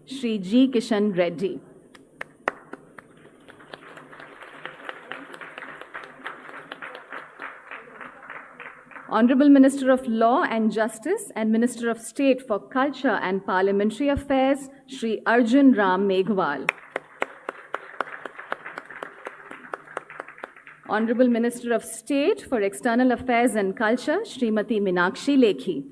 Shri G. Kishan Reddy. Honorable Minister of Law and Justice and Minister of State for Culture and Parliamentary Affairs, Shri Arjun Ram Meghwal. Honorable Minister of State for External Affairs and Culture, Srimati Meenakshi Lekhi.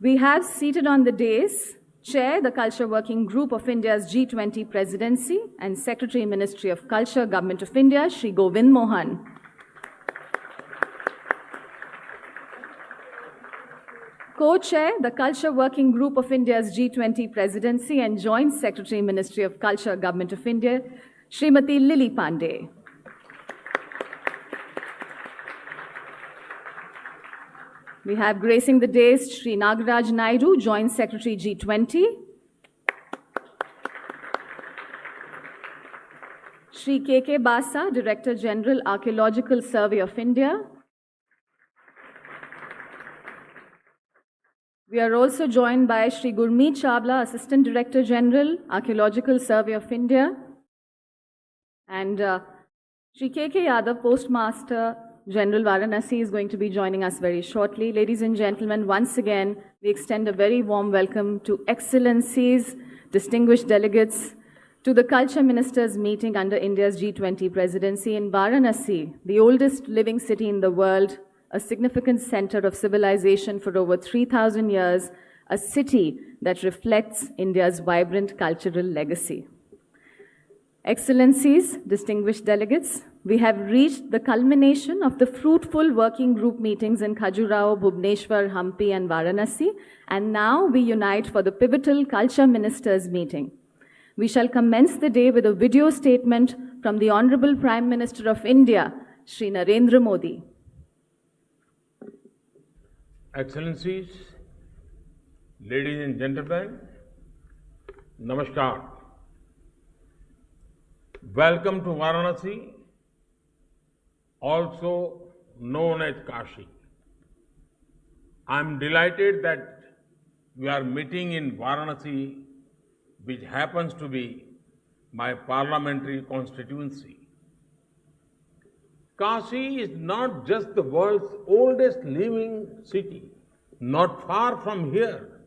We have seated on the dais Chair, the Culture Working Group of India's G20 Presidency and Secretary, Ministry of Culture, Government of India, Shri Govind Mohan. Co-Chair, the Culture Working Group of India's G20 Presidency and Joint Secretary, Ministry of Culture, Government of India, Srimati Lily Pandey. We have gracing the dais Shri Nagaraj Naidu, Joint Secretary, G20. Shri K.K. Basa, Director General, Archaeological Survey of India. We are also joined by Shri Gurmeet Chawla, Assistant Director General, Archaeological Survey of India. And Shri K.K. Yadav, Postmaster General, Varanasi, is going to be joining us very shortly. Ladies and gentlemen, once again, we extend a very warm welcome to Excellencies, distinguished delegates, to the Culture Ministers meeting under India's G20 presidency in Varanasi, the oldest living city in the world, a significant center of civilization for over 3,000 years, a city that reflects India's vibrant cultural legacy. Excellencies, distinguished delegates, we have reached the culmination of the fruitful working group meetings in Khajuraho, Bhubaneswar, Hampi, and Varanasi, and now we unite for the pivotal Culture Ministers meeting. We shall commence the day with a video statement from the Honorable Prime Minister of India, Shri Narendra Modi. Excellencies, ladies and gentlemen, Namaskar. Welcome to Varanasi, also known as Kashi. I am delighted that we are meeting in Varanasi, which happens to be my parliamentary constituency. Kashi is not just the world's oldest living city. Not far from here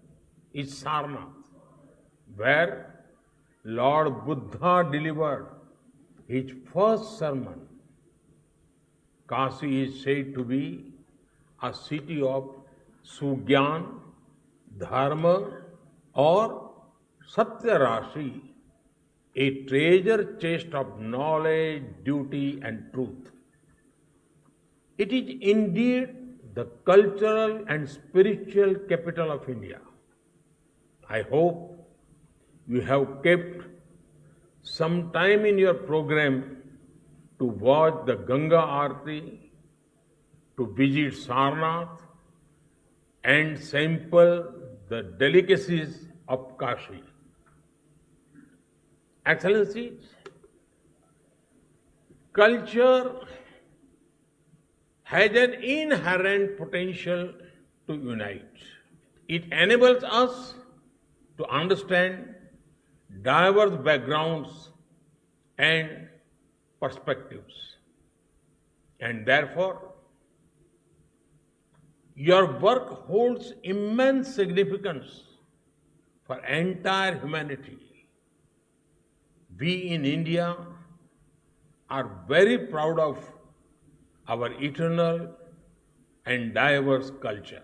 is Sarnath, where Lord Buddha delivered his first sermon. Kashi is said to be a city of Sugyan, Dharma, or Satya Rashi, a treasure chest of knowledge, duty, and truth. It is indeed the cultural and spiritual capital of India. I hope you have kept some time in your program to watch the Ganga Aarti, to visit Sarnath, and sample the delicacies of Kashi. Excellencies, culture has an inherent potential to unite. It enables us to understand diverse backgrounds and perspectives. And therefore, your work holds immense significance for entire humanity. We in India are very proud of our eternal and diverse culture.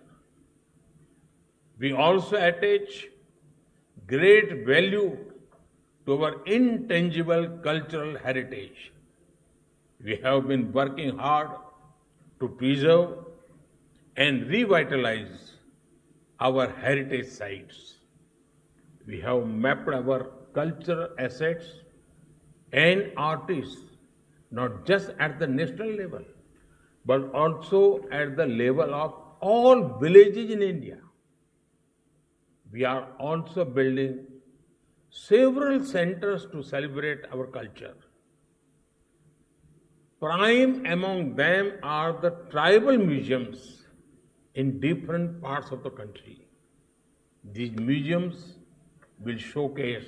We also attach great value to our intangible cultural heritage. We have been working hard to preserve and revitalize our heritage sites. We have mapped our cultural assets and artists not just at the national level, but also at the level of all villages in India. We are also building several centers to celebrate our culture. Prime among them are the tribal museums in different parts of the country. These museums will showcase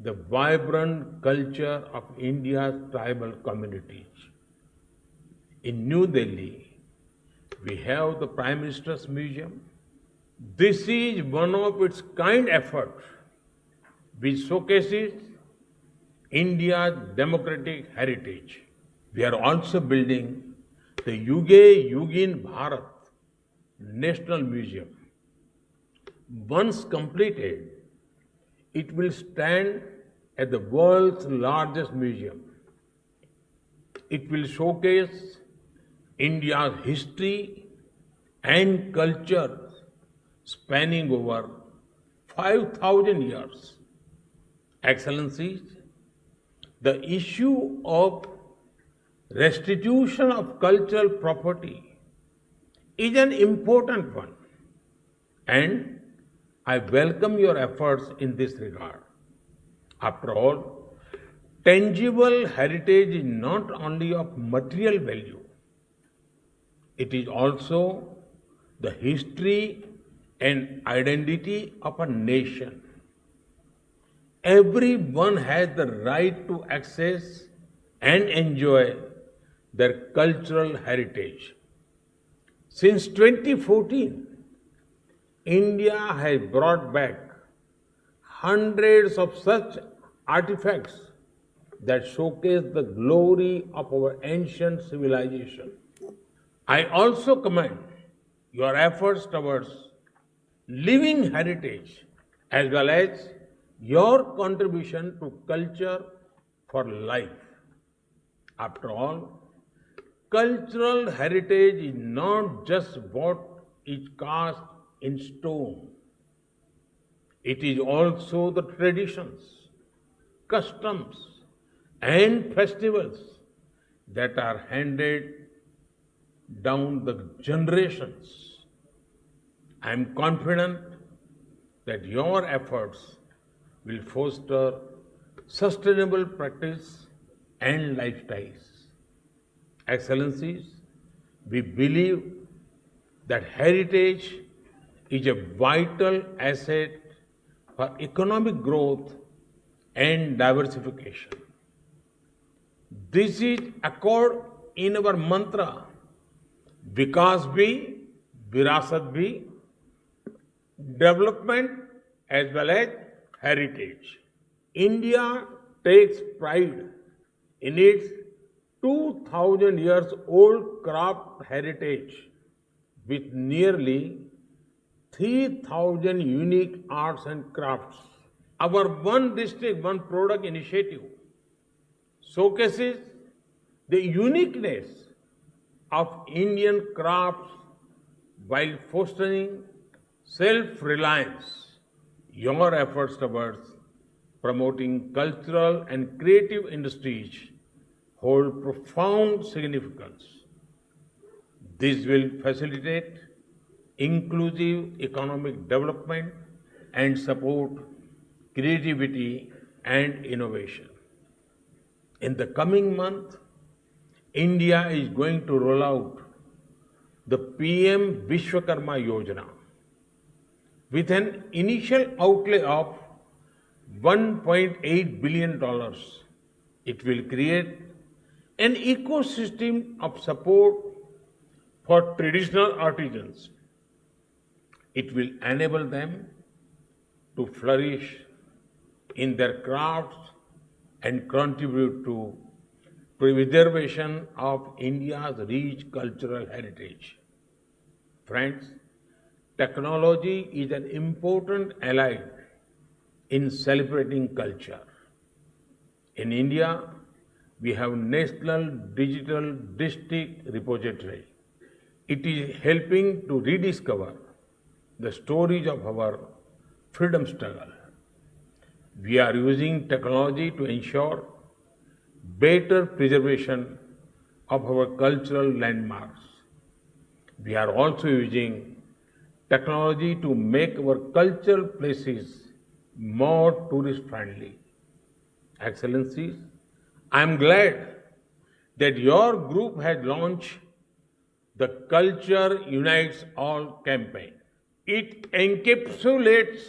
the vibrant culture of India's tribal communities. In New Delhi, we have the Prime Minister's Museum. This is one of its kind effort which showcases India's democratic heritage. We are also building the Yuge Yugin Bharat National Museum. Once completed, it will stand as the world's largest museum. It will showcase India's history and culture spanning over 5,000 years. Excellencies, the issue of restitution of cultural property is an important one, and I welcome your efforts in this regard. After all, tangible heritage is not only of material value, it is also the history and identity of a nation. Everyone has the right to access and enjoy their cultural heritage. Since 2014, India has brought back hundreds of such artifacts that showcase the glory of our ancient civilization. I also commend your efforts towards living heritage as well as your contribution to culture for life. After all, cultural heritage is not just what is cast in stone. It is also the traditions, customs, and festivals that are handed down the generations. I am confident that your efforts will foster sustainable practice and lifestyles. Excellencies, we believe that heritage is a vital asset for economic growth and diversification. This is accord in our mantra, Vikas bhi, Virasat bhi, development as well as heritage. India takes pride in its 2,000 years old craft heritage with nearly 3,000 unique arts and crafts. Our One District, One Product initiative showcases the uniqueness of Indian crafts while fostering self-reliance. Your efforts towards promoting cultural and creative industries hold profound significance. This will facilitate inclusive economic development and support creativity and innovation. In the coming month, India is going to roll out the PM Vishwakarma Yojana with an initial outlay of $1.8 billion. It will create an ecosystem of support for traditional artisans. It will enable them to flourish in their crafts and contribute to preservation of India's rich cultural heritage. Friends, technology is an important ally in celebrating culture. In India, we have National Digital District Repository. It is helping to rediscover the stories of our freedom struggle. We are using technology to ensure better preservation of our cultural landmarks. We are also using technology to make our cultural places more tourist friendly. Excellencies, I am glad that your group has launched the Culture Unites All campaign. It encapsulates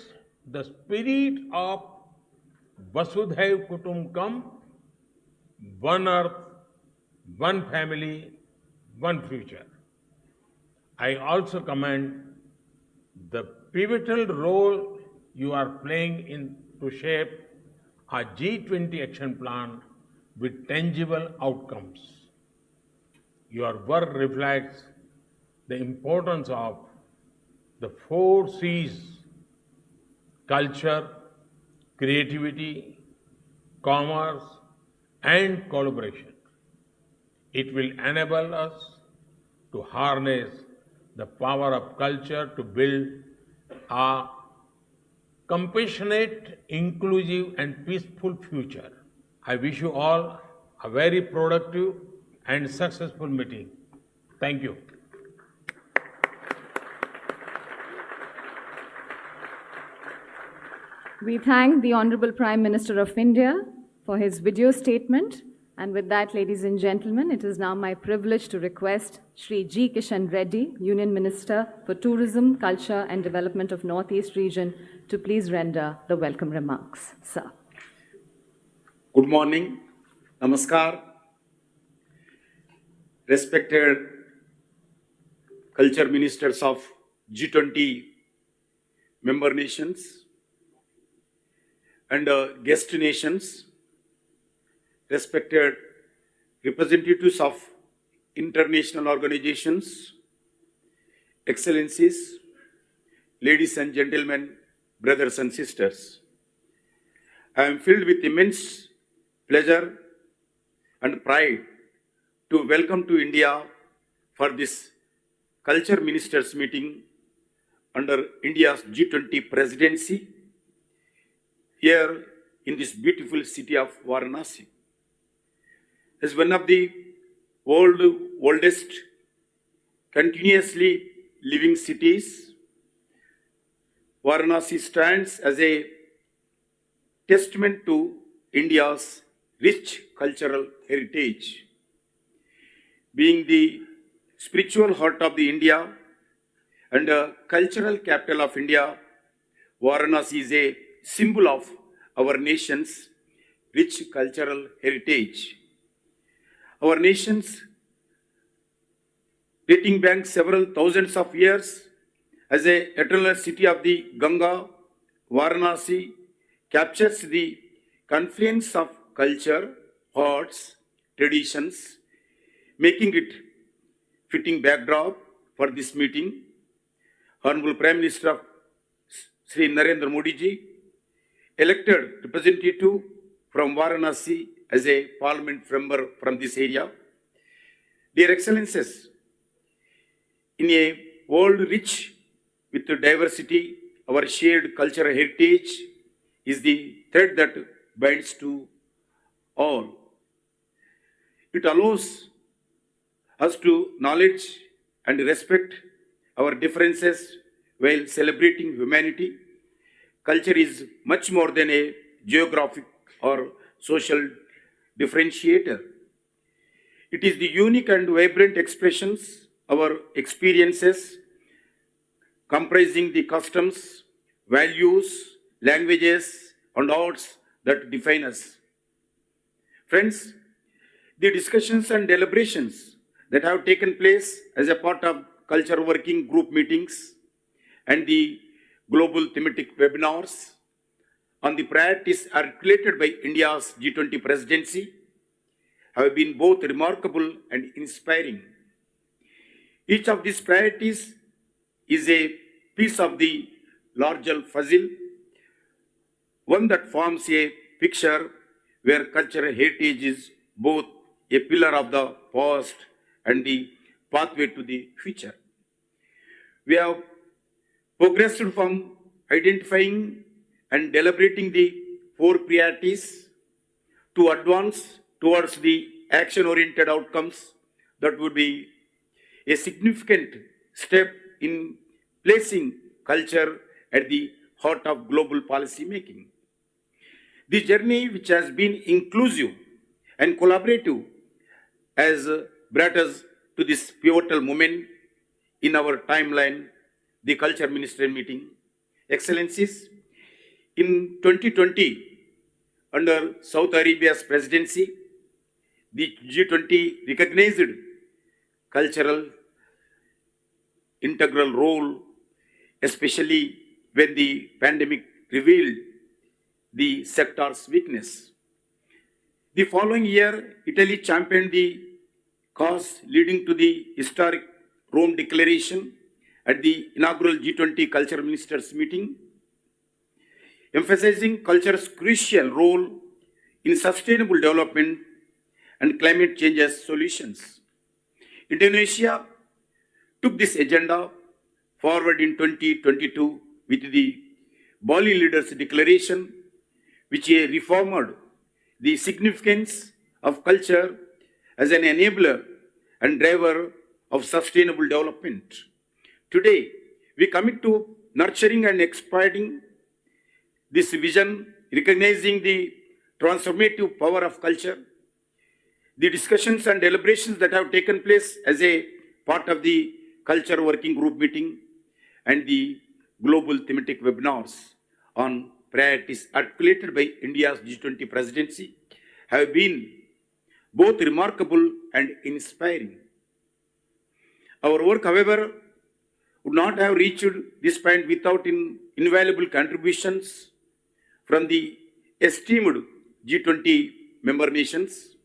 the spirit of Vasudhaiv Kutumbakam, one earth, one family, one future. I also commend the pivotal role you are playing in to shape a G20 action plan with tangible outcomes. Your work reflects the importance of the four C's: culture, creativity, commerce, and collaboration. It will enable us to harness the power of culture to build a compassionate, inclusive, and peaceful future. I wish you all a very productive and successful meeting. Thank you. We thank the Honorable Prime Minister of India for his video statement. And with that, ladies and gentlemen, it is now my privilege to request Shri G. Kishan Reddy, Union Minister for Tourism, Culture and Development of Northeast Region, to please render the welcome remarks. Sir. Good morning. Namaskar. Respected culture ministers of G20 member nations and guest nations, respected representatives of international organizations, excellencies, ladies and gentlemen, brothers and sisters. I am filled with immense pleasure and pride to welcome to India for this Culture Ministers meeting under India's G20 presidency here in this beautiful city of Varanasi. As one of the world's oldest continuously living cities, Varanasi stands as a testament to India's rich cultural heritage. Being the spiritual heart of the India and a cultural capital of India, Varanasi is a symbol of our nation's rich cultural heritage. Our nation's dating back several thousands of years as a eternal city of the Ganga, Varanasi captures the confluence of culture, arts, traditions, making it fitting backdrop for this meeting. Honorable Prime Minister of Sri Narendra Modi ji, elected representative from Varanasi as a parliament member from this area. Dear Excellencies, in a world rich with diversity, our shared cultural heritage is the thread that binds to all. It allows us to acknowledge and respect our differences while celebrating humanity. Culture is much more than a geographic or social differentiator. It is the unique and vibrant expressions, our experiences, comprising the customs, values, languages, and arts that define us. Friends, the discussions and deliberations that have taken place as a part of culture working group meetings and the global thematic webinars on the priorities articulated by India's G20 presidency have been both remarkable and inspiring. Each of these priorities is a piece of the larger puzzle, one that forms a picture where cultural heritage is both a pillar of the past and the pathway to the future. We have progressed from identifying and deliberating the four priorities to advance towards the action-oriented outcomes that would be a significant step in placing culture at the heart of global policy making. The journey, which has been inclusive and collaborative, has brought us to this pivotal moment in our timeline, the Culture Minister meeting. Excellencies, in 2020, under Saudi Arabia's presidency, the G20 recognized cultural integral role, especially when the pandemic revealed the sector's weakness. The following year, Italy championed the cause, leading to the historic Rome Declaration at the inaugural G20 Culture Ministers meeting, emphasizing culture's crucial role in sustainable development and climate change solutions. Indonesia took this agenda forward in 2022 with the Bali Leaders Declaration, which reformed the significance of culture as an enabler and driver of sustainable development. Today, we commit to nurturing and expanding this vision, recognizing the transformative power of culture. The discussions and deliberations that have taken place as a part of the Culture Working Group meeting and the global thematic webinars on priorities articulated by India's G20 presidency have been both remarkable and inspiring. Our work, however, would not have reached this point without invaluable contributions from the esteemed G20 member nations.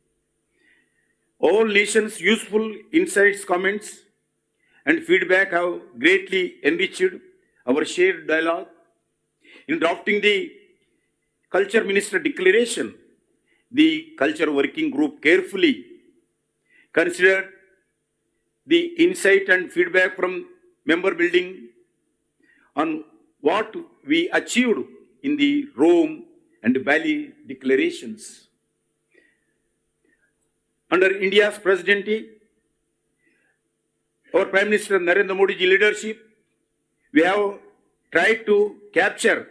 All nations' useful insights, comments, and feedback have greatly enriched our shared dialogue. In drafting the Culture Minister Declaration, the Culture Working Group carefully considered the insight and feedback from member building on what we achieved in the Rome and Bali declarations. Under India's presidency, our Prime Minister Narendra Modi's leadership, we have tried to capture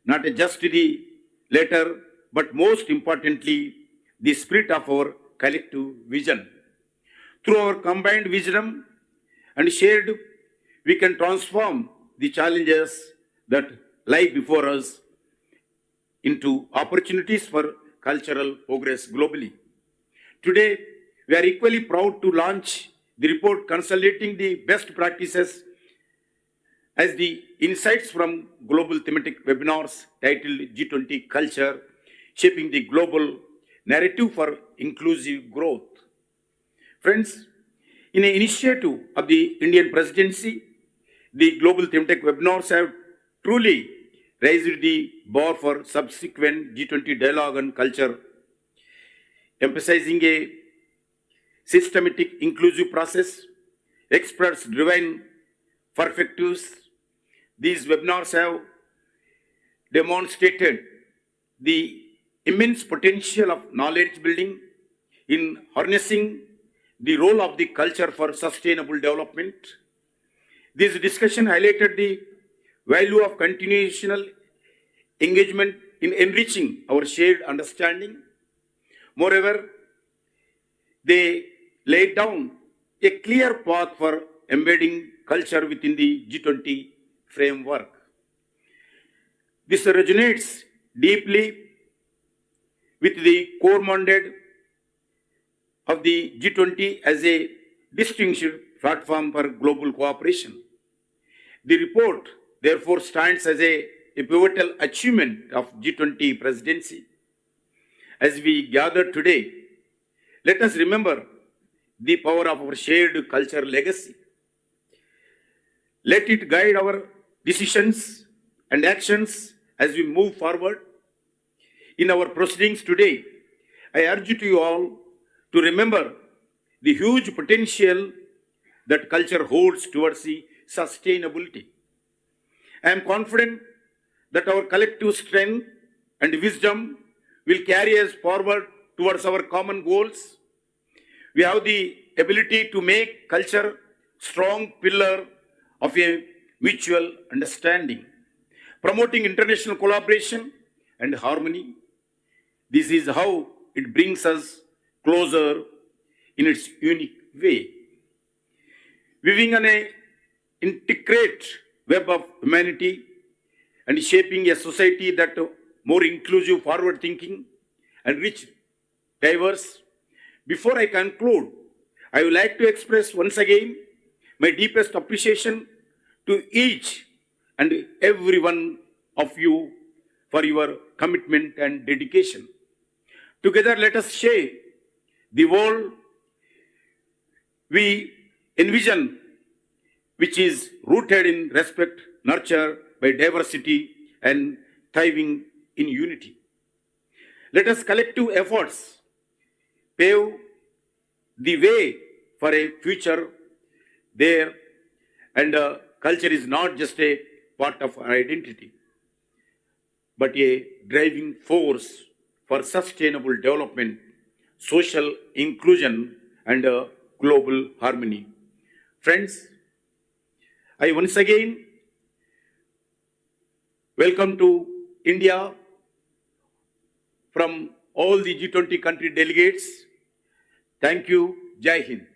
not just the letter, but most importantly, the spirit of our collective vision. Through our combined wisdom and shared, we can transform the challenges that lie before us into opportunities for cultural progress globally. Today, we are equally proud to launch the report consolidating the best practices as the insights from global thematic webinars titled G20 Culture, Shaping the Global Narrative for Inclusive Growth. Friends, in an initiative of the Indian presidency, the global thematic webinars have truly raised the bar for subsequent G20 dialogue on culture, emphasizing a systematic inclusive process, experts-driven perspectives. These webinars have demonstrated the immense potential of knowledge building in harnessing the role of the culture for sustainable development. This discussion highlighted the value of continuational engagement in enriching our shared understanding. Moreover, they laid down a clear path for embedding culture within the G20 framework. This resonates deeply with the core mandate of the G20 as a distinct platform for global cooperation. The report, therefore, stands as a pivotal achievement of G20 presidency. As we gather today, let us remember the power of our shared culture legacy. Let it guide our decisions and actions as we move forward. In our proceedings today, I urge you all to remember the huge potential that culture holds towards the sustainability. I am confident that our collective strength and wisdom will carry us forward towards our common goals. We have the ability to make culture a strong pillar of a mutual understanding, promoting international collaboration and harmony. This is how it brings us closer in its unique way. weaving an intricate web of humanity and shaping a society that more inclusive, forward-thinking, and rich, diverse. Before I conclude, I would like to express once again my deepest appreciation to each and every one of you for your commitment and dedication. Together, let us shape the world we envision, which is rooted in respect, nurtured by diversity, and thriving in unity. Let us collective efforts pave the way for a future there, and culture is not just a part of our identity, but a driving force for sustainable development, social inclusion, and global harmony. Friends, I once again welcome to India from all the G20 country delegates. Thank you. Jai Hind.